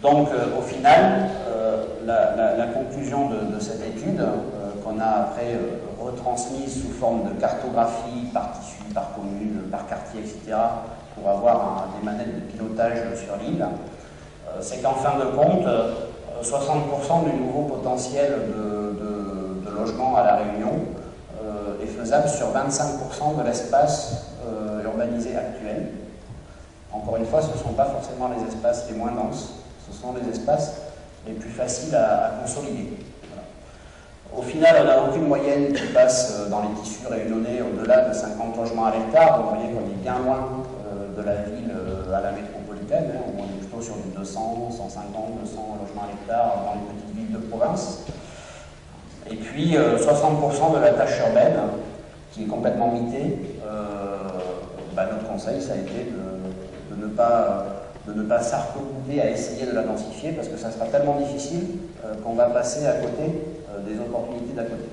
Donc, au final, la conclusion de cette étude, qu'on a après retransmise sous forme de cartographie par tissu, par commune, par quartier, etc., pour avoir des manettes de pilotage sur l'île, c'est qu'en fin de compte, 60% du nouveau potentiel de logement à La Réunion est faisable sur 25% de l'espace urbanisé actuel. Encore une fois, ce ne sont pas forcément les espaces les moins denses, ce sont les espaces les plus faciles à consolider. Voilà. Au final, on n'a aucune moyenne qui passe dans les tissus réunionnais au-delà de 50 logements à l'hectare, donc vous voyez qu'on est bien loin de la ville à la métropolitaine, hein, où on est plutôt sur du 200, 150, 200 logements à l'hectare dans les petites villes de province. Et puis 60% de la tâche urbaine, qui est complètement mitée, notre conseil, ça a été de ne pas s'arc-bouter à essayer de la densifier, parce que ça sera tellement difficile qu'on va passer à côté des opportunités d'à côté.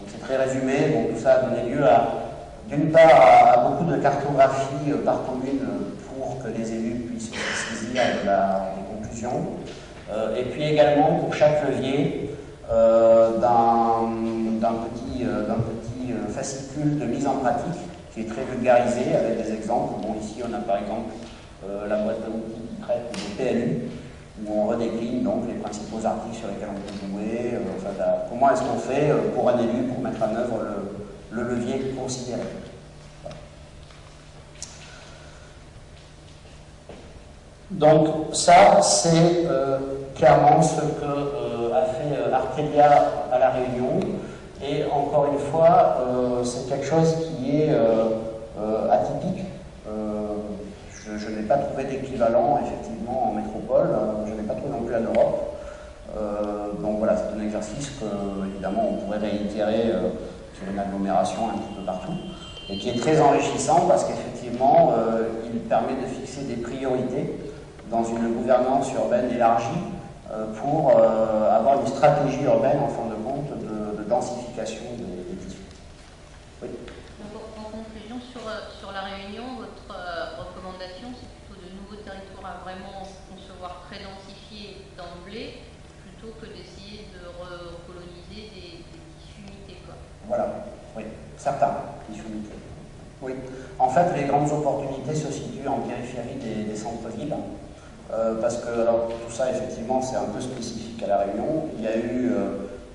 Donc c'est très résumé, bon, tout ça a donné lieu d'une part à beaucoup de cartographie par commune pour que les élus puissent se saisir des conclusions, et puis également pour chaque levier d'un petit fascicule de mise en pratique qui est très vulgarisé avec des exemples. Bon, ici on a par exemple la boîte à outils qui traite des PLU, où on redécline donc les principaux articles sur lesquels on peut jouer, comment est-ce qu'on fait pour un élu pour mettre en œuvre le levier considéré. Voilà. Donc ça, c'est clairement ce que a fait Artelia à La Réunion, et encore une fois, c'est quelque chose qui est atypique. Je n'ai pas trouvé d'équivalent, effectivement, en métropole, je n'ai pas trouvé non plus en Europe. Donc voilà, c'est un exercice que, évidemment, on pourrait réitérer sur une agglomération un petit peu partout, et qui est très enrichissant parce qu'effectivement, il permet de fixer des priorités dans une gouvernance urbaine élargie pour avoir une stratégie urbaine, en fin de compte, de densification des tissus. Oui. En conclusion, sur La Réunion, votre recommandation, c'est plutôt de nouveaux territoires à vraiment concevoir très densifiés d'emblée, plutôt que d'essayer de recoloniser des tissus mités, quoi. Voilà, oui, certains tissus mités. Oui. En fait, les grandes opportunités se situent en périphérie des centres-villes, parce que alors, tout ça, effectivement, c'est un peu spécifique à La Réunion. Il y a eu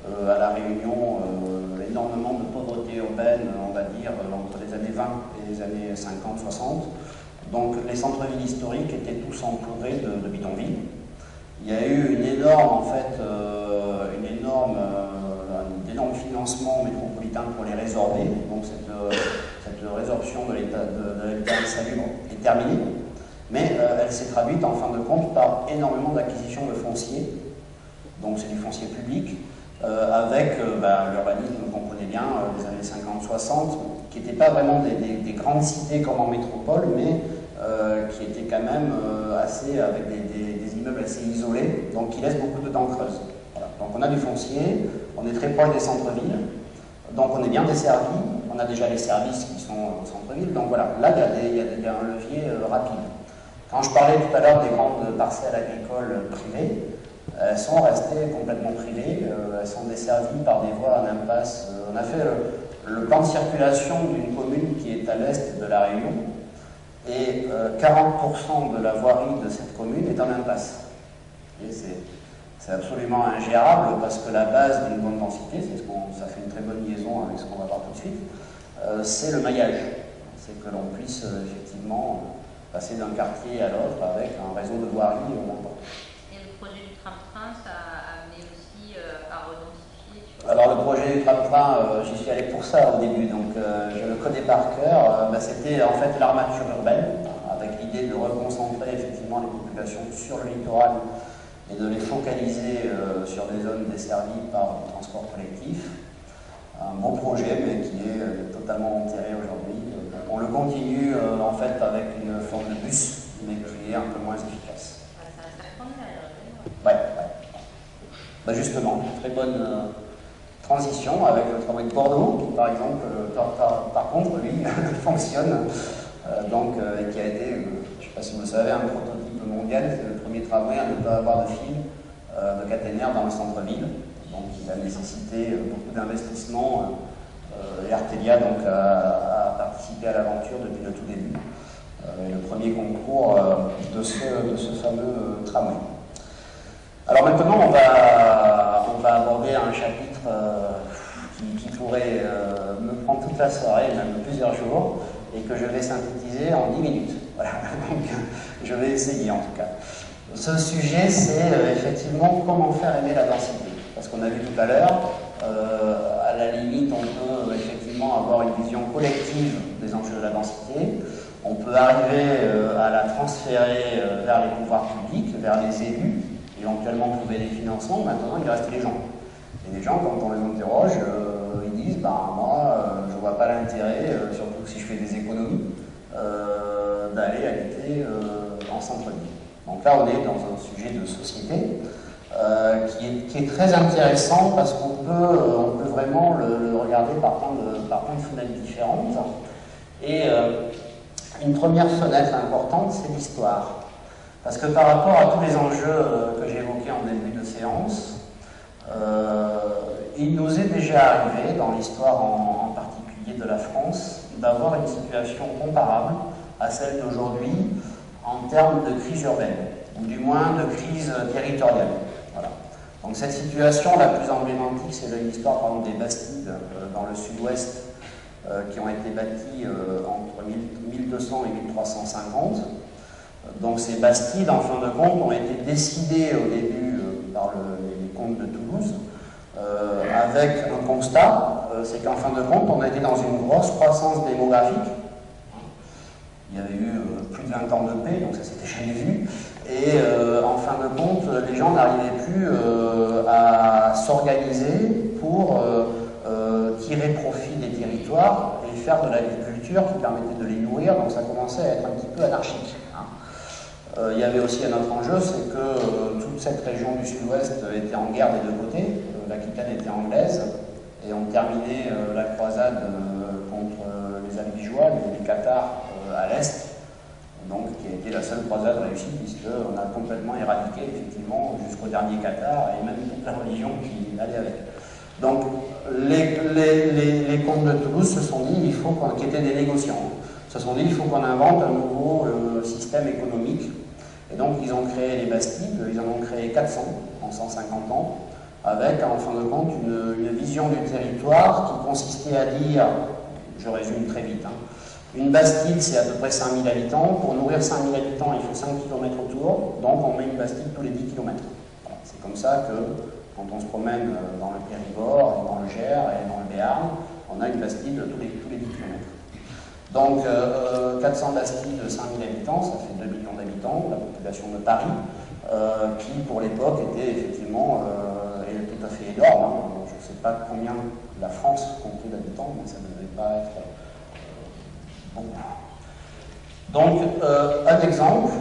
à La Réunion énormément de pauvreté urbaine, on va dire, entre les années 20 et les années 50-60. Donc les centres-villes historiques étaient tous entourés de bidonvilles. Il y a eu une énorme, un énorme financement métropolitain pour les résorber. Donc cette résorption de l'habitat insalubre est terminée, mais elle s'est traduite en fin de compte par énormément d'acquisitions de foncier. Donc c'est du foncier public, avec l'urbanisme qu'on connaît bien des années 50-60, qui n'étaient pas vraiment des grandes cités comme en métropole, mais qui étaient quand même avec des immeubles assez isolés, donc qui laissent beaucoup de dents creuses. Voilà. Donc on a du foncier, on est très proche des centres-villes, donc on est bien desservi, on a déjà les services qui sont au centre-ville, donc voilà, là il y a un levier rapide. Quand je parlais tout à l'heure des grandes parcelles agricoles privées, elles sont restées complètement privées, elles sont desservies par des voies en impasse. On a fait le plan de circulation d'une commune qui est à l'est de La Réunion, et 40% de la voirie de cette commune est en impasse. Et c'est absolument ingérable, parce que la base d'une bonne densité, ça fait une très bonne liaison avec ce qu'on va voir tout de suite, c'est le maillage. C'est que l'on puisse effectivement passer d'un quartier à l'autre avec un réseau de voirie important. Et le projet du tram-train, ça a amené aussi à redensifier Alors le projet du tram-train, j'y suis allé pour ça au début, donc je le connais par cœur. C'était en fait l'armature urbaine, avec l'idée de reconcentrer effectivement les populations sur le littoral et de les focaliser sur des zones desservies par le transport collectif. Un beau projet, mais qui est totalement enterré aujourd'hui. On le continue en fait avec une forme de bus, mais qui est un peu moins efficace. Ça reste à prendre Ouais. Justement, très bonne transition avec le travail de Bordeaux, qui par exemple, par contre, lui, fonctionne, et qui a été, je ne sais pas si vous le savez, un prototype mondial, c'est le premier tramway à ne pas avoir de fil de caténaire dans le centre-ville. Donc il a nécessité beaucoup d'investissements et Artelia donc, a participé à l'aventure depuis le tout début. Et le premier concours de ce fameux tramway. Alors maintenant, on va aborder un chapitre qui pourrait me prendre toute la soirée, même plusieurs jours, et que je vais synthétiser en 10 minutes. Voilà, donc je vais essayer en tout cas. Ce sujet, c'est effectivement comment faire aimer la densité. Parce qu'on a vu tout à l'heure, à la limite, on peut effectivement avoir une vision collective des enjeux de la densité. On peut arriver à la transférer vers les pouvoirs publics, vers les élus, éventuellement trouver des financements. Maintenant, il reste les gens. Et les gens, quand on les interroge, ils disent moi, je ne vois pas l'intérêt, surtout si je fais des économies, d'aller habiter en centre-ville. Donc là, on est dans un sujet de société qui est très intéressant parce qu'on peut vraiment le regarder par plein de fenêtres différentes. Et une première fenêtre importante, c'est l'histoire. Parce que par rapport à tous les enjeux que j'évoquais en début de séance, il nous est déjà arrivé, dans l'histoire en particulier de la France, d'avoir une situation comparable à celle d'aujourd'hui en termes de crise urbaine, ou du moins de crise territoriale. Voilà. Donc cette situation la plus emblématique, c'est l'histoire par exemple des Bastides dans le sud-ouest qui ont été bâties entre 1200 et 1350. Donc ces Bastides, en fin de compte, ont été décidées au début par les comtes de Toulouse, avec un constat, c'est qu'en fin de compte, on a été dans une grosse croissance démographique. Il y avait eu plus de 20 ans de paix, donc ça s'était jamais vu. Et en fin de compte, les gens n'arrivaient plus à s'organiser pour tirer profit des territoires et faire de l'agriculture qui permettait de les nourrir, donc ça commençait à être un petit peu anarchique. Il y avait aussi un autre enjeu, c'est que toute cette région du sud-ouest était en guerre des deux côtés. L'Aquitaine était anglaise et on terminait la croisade contre les Albigeois, les Cathares à l'est, donc qui a été la seule croisade réussie puisqu'on a complètement éradiqué effectivement jusqu'au dernier Cathare et même toute la religion qui allait avec. Donc les comtes de Toulouse se sont dit qui étaient des négociants, se sont dit il faut qu'on invente un nouveau système économique. Et donc ils ont créé les Bastides, ils en ont créé 400 en 150 ans, avec en fin de compte une vision du territoire qui consistait à dire, je résume très vite, une Bastide c'est à peu près 5000 habitants, pour nourrir 5000 habitants il faut 5 km autour, donc on met une Bastide tous les 10 km. Voilà. C'est comme ça que quand on se promène dans le Périgord, dans le Gers et dans le Béarn, on a une Bastide tous les 10 km. Donc 400 Bastides, 5000 habitants, ça fait 2 millions d'habitants, la population de Paris, qui pour l'époque était effectivement tout à fait énorme. Je ne sais pas combien la France comptait d'habitants, mais ça ne devait pas être beaucoup. Donc un exemple,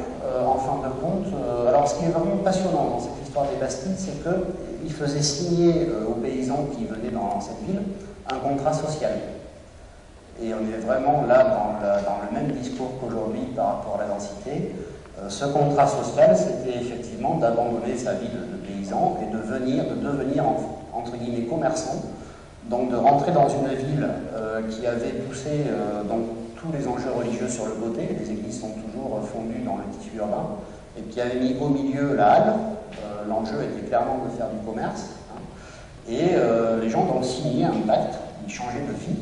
en fin de compte, alors ce qui est vraiment passionnant dans cette histoire des Bastides, c'est qu'ils faisaient signer aux paysans qui venaient dans cette ville un contrat social. Et on est vraiment là dans le même discours qu'aujourd'hui par rapport à la densité. Ce contrat social, c'était effectivement d'abandonner sa vie de paysan et de devenir entre guillemets commerçant, donc de rentrer dans une ville qui avait poussé donc, tous les enjeux religieux sur le côté, les églises sont toujours fondues dans le tissu urbain, et qui avait mis au milieu la halle. L'enjeu était clairement de faire du commerce, et les gens ont signé un pacte, ils changeaient de vie.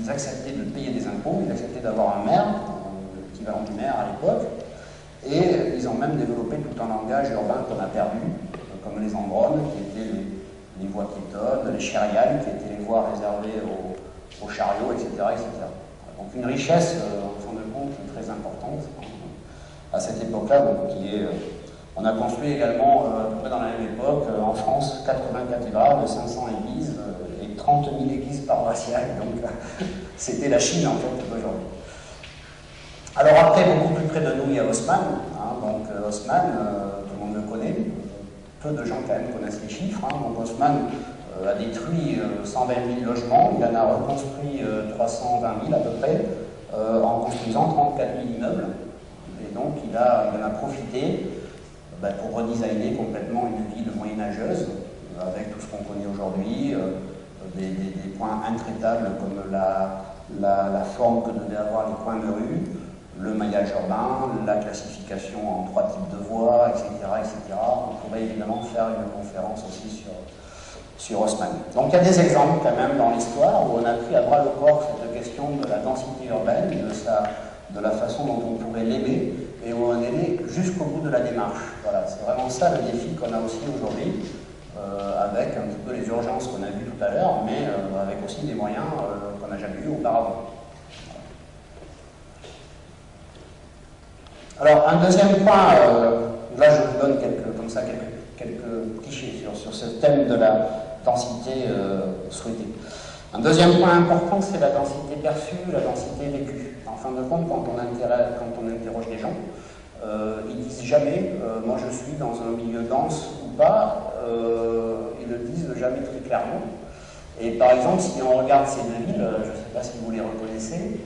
Ils acceptaient de payer des impôts, ils acceptaient d'avoir un maire, l'équivalent du maire à l'époque, et ils ont même développé tout un langage urbain qu'on a perdu, comme les embrones, qui étaient les voies piétonnes, les chériales, qui étaient les voies réservées aux chariots, etc., etc. Donc une richesse, en fin de compte, très importante à cette époque-là, on a construit également, à peu près dans la même époque, en France, 80 cathédrales, 500 églises, 30 000 églises paroissiales, donc c'était la Chine en fait d'aujourd'hui. Alors après, beaucoup plus près de nous, il y a Haussmann. Donc Haussmann, tout le monde le connaît, peu de gens quand même connaissent les chiffres. Donc Haussmann a détruit 120 000 logements, il en a reconstruit 320 000 à peu près, en construisant 34 000 immeubles. Et donc il en a profité pour redesigner complètement une ville moyenâgeuse, avec tout ce qu'on connaît aujourd'hui, des points intraitables comme la forme que devaient avoir les coins de rue, le maillage urbain, la classification en 3 types de voies, etc., etc. On pourrait évidemment faire une conférence aussi sur Haussmann. Donc il y a des exemples quand même dans l'histoire où on a pris à bras le corps cette question de la densité urbaine, de la façon dont on pourrait l'aimer, et où on est allé jusqu'au bout de la démarche. Voilà, c'est vraiment ça le défi qu'on a aussi aujourd'hui, avec un petit peu les urgences qu'on a vues tout à l'heure, mais avec aussi des moyens qu'on n'a jamais vus auparavant. Alors, un deuxième point, là je vous donne quelques clichés sur ce thème de la densité souhaitée. Un deuxième point important, c'est la densité perçue, la densité vécue. En fin de compte, quand on interroge les gens, ils disent jamais moi je suis dans un milieu dense ou pas, ils le disent jamais très clairement. Et par exemple, si on regarde ces deux villes, je ne sais pas si vous les reconnaissez,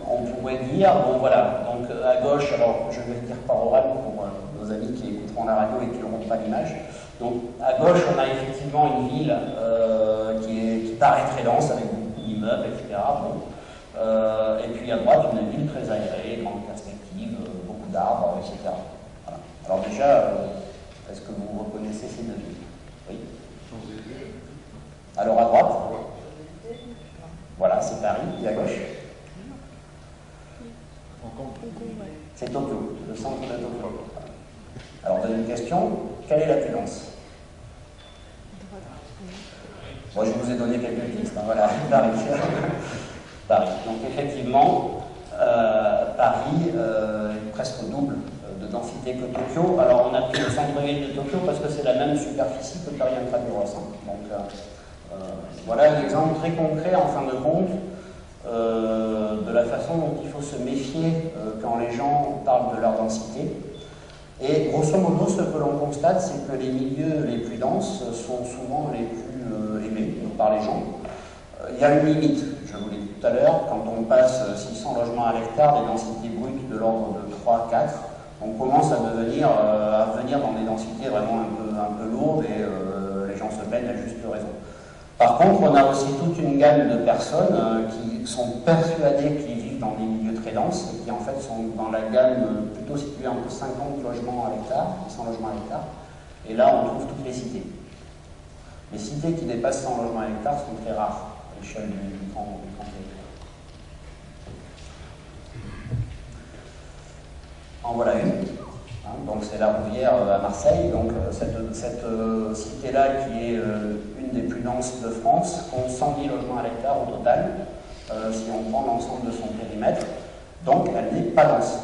on pourrait dire, bon voilà, donc à gauche, alors je vais le dire par oral pour nos amis qui écouteront la radio et qui n'auront pas l'image. Donc à gauche, on a effectivement une ville qui paraît très dense, avec beaucoup d'immeubles, etc. Bon. Et puis à droite, une ville très aérée, grande perspective, beaucoup d'arbres, etc. Voilà. Alors déjà, est-ce que vous reconnaissez ces deux villes? Oui. Alors à droite, voilà, c'est Paris, et à gauche c'est Tokyo, le centre de Tokyo. Alors, deuxième question, quelle est la plus dense? Moi, je vous ai donné quelques pistes, hein, voilà, Paris. Paris. Donc, effectivement, Paris est presque au double de densité que Tokyo. Alors, on a pris le centre-ville de Tokyo parce que c'est la même superficie que Paris intramuros. Donc, voilà un exemple très concret, en fin de compte, de la façon dont il faut se méfier quand les gens parlent de leur densité. Et grosso modo, ce que l'on constate, c'est que les milieux les plus denses sont souvent les plus aimés par les gens. Il y a une limite, je vous l'ai dit tout à l'heure, quand on passe 600 logements à l'hectare, des densités brutes de l'ordre de 3-4, on commence à venir dans des densités vraiment un peu lourdes et les gens se plaignent à juste raison. Par contre, on a aussi toute une gamme de personnes qui sont persuadées qu'ils vivent dans des milieux très denses et qui en fait sont dans la gamme plutôt située entre 50 logements à l'hectare et 100 logements à l'hectare. Et là, on trouve toutes les cités. Les cités qui dépassent 100 logements à l'hectare sont très rares à l'échelle du grand territoire. En voilà une. Donc c'est la Rouvière à Marseille. Donc cette cité-là, qui est une des plus denses de France, compte 110 logements à l'hectare au total, si on prend l'ensemble de son périmètre. Donc elle n'est pas dense.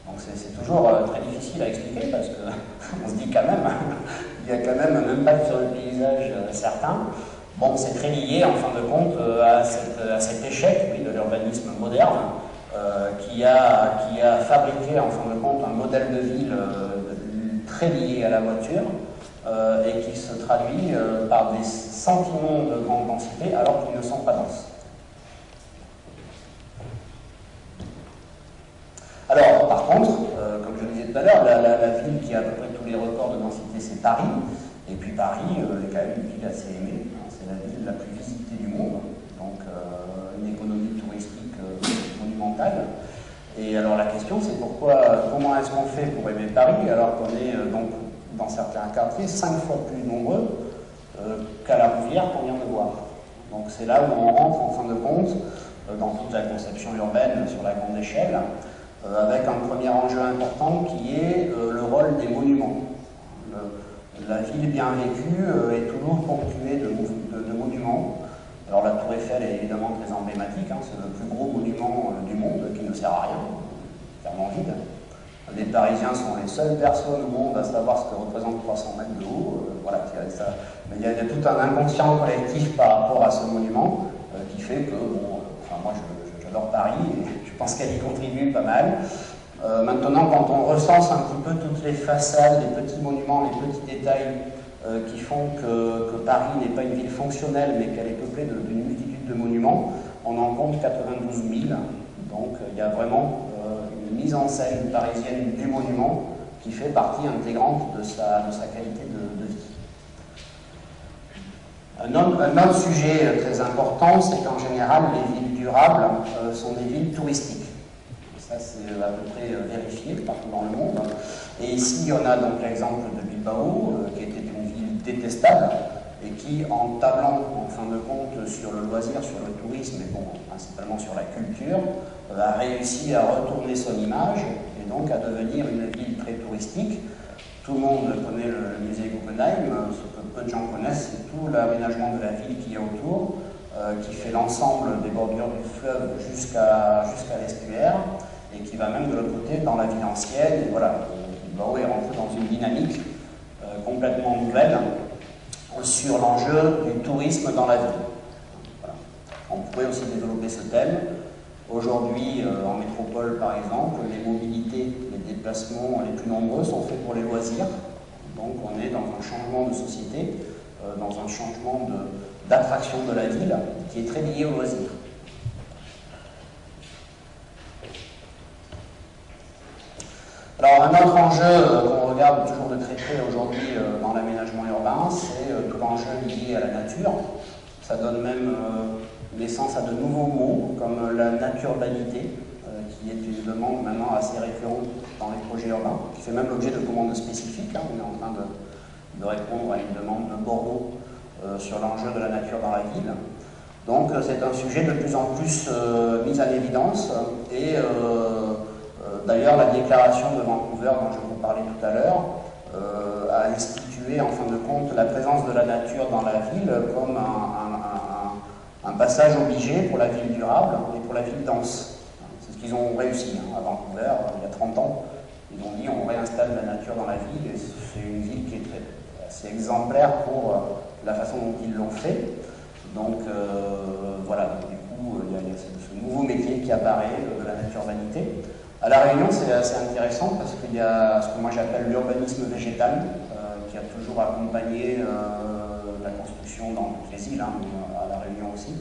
Donc c'est toujours très difficile à expliquer parce qu'on se dit quand même, il y a quand même un impact sur le paysage certain. Bon, c'est très lié en fin de compte à cet échec, oui, de l'urbanisme moderne. Qui a fabriqué en fin de compte un modèle de ville très lié à la voiture et qui se traduit par des sentiments de grande densité alors qu'ils ne sont pas denses. Alors, par contre, comme je le disais tout à l'heure, la ville qui a à peu près tous les records de densité, c'est Paris. Et puis Paris est quand même une ville assez aimée. C'est la ville la plus visitée du monde. Donc, une économie touristique monumentale. Et alors la question, c'est comment est-ce qu'on fait pour aimer Paris alors qu'on est donc dans certains quartiers 5 fois plus nombreux qu'à la Rouvière qu'on vient de voir. Donc c'est là où on rentre en fin de compte dans toute la conception urbaine sur la grande échelle, avec un premier enjeu important qui est le rôle des monuments. La ville bien vécue est toujours ponctuée de monuments. Alors la Tour Eiffel est évidemment très emblématique, c'est le plus gros monument du monde qui ne sert à rien, clairement vide. Les Parisiens sont les seules personnes au monde à savoir ce que représente 300 mètres de haut. Voilà, mais il y a tout un inconscient collectif par rapport à ce monument qui fait que, moi j'adore Paris et je pense qu'elle y contribue pas mal. Maintenant, quand on recense un petit peu toutes les façades, les petits monuments, les petits détails qui font que Paris n'est pas une ville fonctionnelle, mais qu'elle est peuplée d'une multitude de monuments, on en compte 92 000. Donc il y a vraiment une mise en scène parisienne des monuments qui fait partie intégrante de sa qualité de vie. Un autre sujet très important, c'est qu'en général, les villes durables sont des villes touristiques. Ça, c'est à peu près vérifié partout dans le monde. Et ici, on a donc l'exemple de Bilbao, qui était une ville détestable, et qui, en tablant, en fin de compte, sur le loisir, sur le tourisme, et bon, principalement sur la culture, a réussi à retourner son image, et donc à devenir une ville très touristique. Tout le monde connaît le musée Guggenheim, ce que peu de gens connaissent, c'est tout l'aménagement de la ville qui est autour, qui fait l'ensemble des bordures du fleuve jusqu'à l'estuaire, et qui va même de l'autre côté dans la ville ancienne. Et voilà, Bilbao est rentré dans une dynamique complètement nouvelle sur l'enjeu du tourisme dans la ville. Voilà. On pourrait aussi développer ce thème. Aujourd'hui, en métropole par exemple, les mobilités, les déplacements les plus nombreux sont faits pour les loisirs. Donc on est dans un changement de société, dans un changement d'attraction de la ville qui est très lié aux loisirs. Alors un autre enjeu qu'on regarde toujours de très près aujourd'hui dans l'aménagement urbain, c'est tout l'enjeu lié à la nature. Ça donne même naissance à de nouveaux mots comme la naturbanité, qui est une demande maintenant assez récurrente dans les projets urbains, qui fait même l'objet de commandes spécifiques. On est en train de répondre à une demande de Bordeaux sur l'enjeu de la nature dans la ville. Donc c'est un sujet de plus en plus mis en évidence et d'ailleurs, la déclaration de Vancouver, dont je vous parlais tout à l'heure, a institué, en fin de compte, la présence de la nature dans la ville comme un passage obligé pour la ville durable et pour la ville dense. C'est ce qu'ils ont réussi à Vancouver, il y a 30 ans. Ils ont dit on réinstalle la nature dans la ville, et c'est une ville qui est assez exemplaire pour la façon dont ils l'ont fait. Donc voilà, du coup, il y a ce nouveau métier qui apparaît de la naturbanité. À La Réunion, c'est assez intéressant parce qu'il y a ce que moi j'appelle l'urbanisme végétal, qui a toujours accompagné la construction dans toutes les îles, à La Réunion aussi,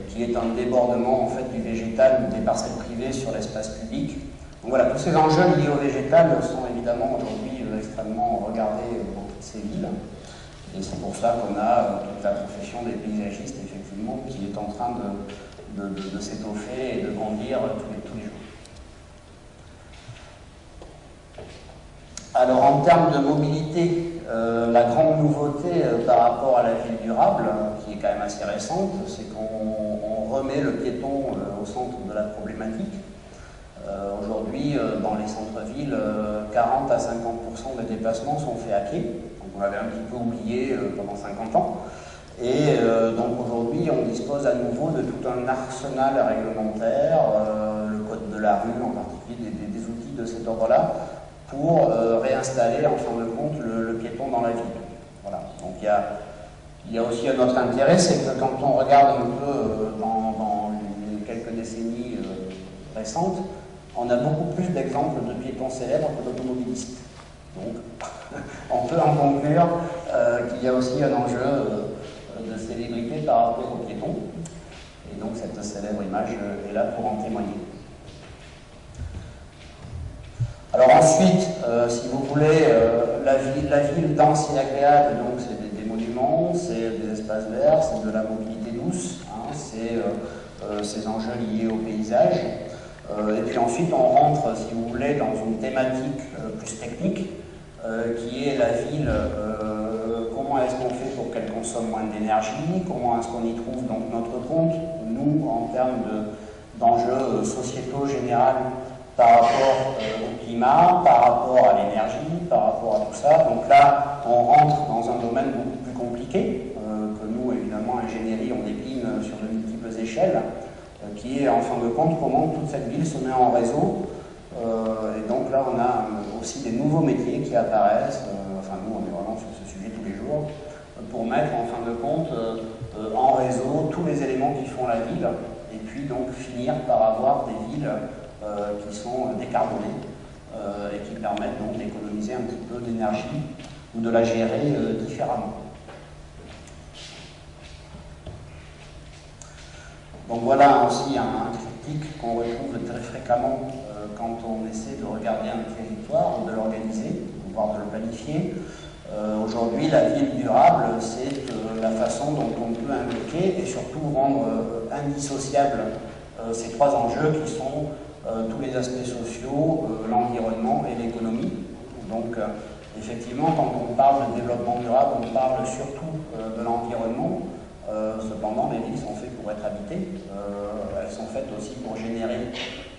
qui est un débordement en fait du végétal des parcelles privées sur l'espace public. Donc voilà, tous ces enjeux liés au végétal sont évidemment aujourd'hui extrêmement regardés dans toutes ces villes. Et c'est pour ça qu'on a toute la profession des paysagistes, effectivement, qui est en train de s'étoffer et de grandir tous les jours. Alors en termes de mobilité, la grande nouveauté par rapport à la ville durable, qui est quand même assez récente, c'est qu'on remet le piéton au centre de la problématique. Aujourd'hui, dans les centres-villes, 40 à 50% des déplacements sont faits à pied. Donc on l'avait un petit peu oublié pendant 50 ans. Et donc aujourd'hui, on dispose à nouveau de tout un arsenal réglementaire, le code de la rue en particulier, des outils de cet ordre-là, pour réinstaller en fin de compte le piéton dans la ville. Voilà. Donc il y a aussi un autre intérêt, c'est que quand on regarde un peu dans les quelques décennies récentes, on a beaucoup plus d'exemples de piétons célèbres que d'automobilistes. Donc on peut en conclure qu'il y a aussi un enjeu de célébrité par rapport aux piétons. Et donc cette célèbre image est là pour en témoigner. Alors ensuite, si vous voulez, la ville dense et agréable, donc c'est des monuments, c'est des espaces verts, c'est de la mobilité douce, c'est ces enjeux liés au paysage. Et puis ensuite, on rentre, si vous voulez, dans une thématique plus technique, qui est la ville, comment est-ce qu'on fait pour qu'elle consomme moins d'énergie, comment est-ce qu'on y trouve donc notre compte, nous, en termes d'enjeux sociétaux généraux, par rapport au climat, par rapport à l'énergie, par rapport à tout ça. Donc là, on rentre dans un domaine beaucoup plus compliqué, que nous, évidemment, ingénierie, on décline sur de multiples échelles, qui est, en fin de compte, comment toute cette ville se met en réseau. Et donc là, on a aussi des nouveaux métiers qui apparaissent, enfin nous, on est vraiment sur ce sujet tous les jours, pour mettre, en fin de compte, en réseau tous les éléments qui font la ville, et puis donc finir par avoir des villes qui sont décarbonées et qui permettent donc d'économiser un petit peu d'énergie ou de la gérer différemment. Donc voilà aussi un triptyque qu'on retrouve très fréquemment quand on essaie de regarder un territoire ou de l'organiser qualifiés. Aujourd'hui, la ville durable, c'est la façon dont on peut imbriquer et surtout rendre indissociables ces trois enjeux qui sont tous les aspects sociaux, l'environnement et l'économie. Donc, effectivement, quand on parle de développement durable, on parle surtout de l'environnement. Cependant, les villes sont faites pour être habitées. Elles sont faites aussi pour générer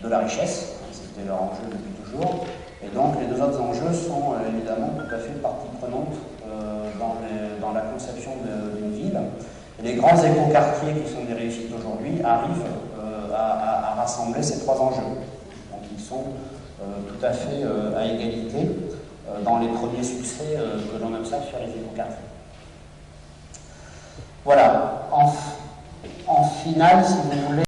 de la richesse. C'était leur enjeu depuis toujours. Et donc, les deux autres enjeux sont évidemment tout à fait partie prenante dans la conception d'une ville. Et les grands écoquartiers qui sont des réussites aujourd'hui arrivent à rassembler ces trois enjeux. Donc, ils sont tout à fait à égalité dans les premiers succès que l'on observe sur les écoquartiers. Voilà. En finale, si vous voulez,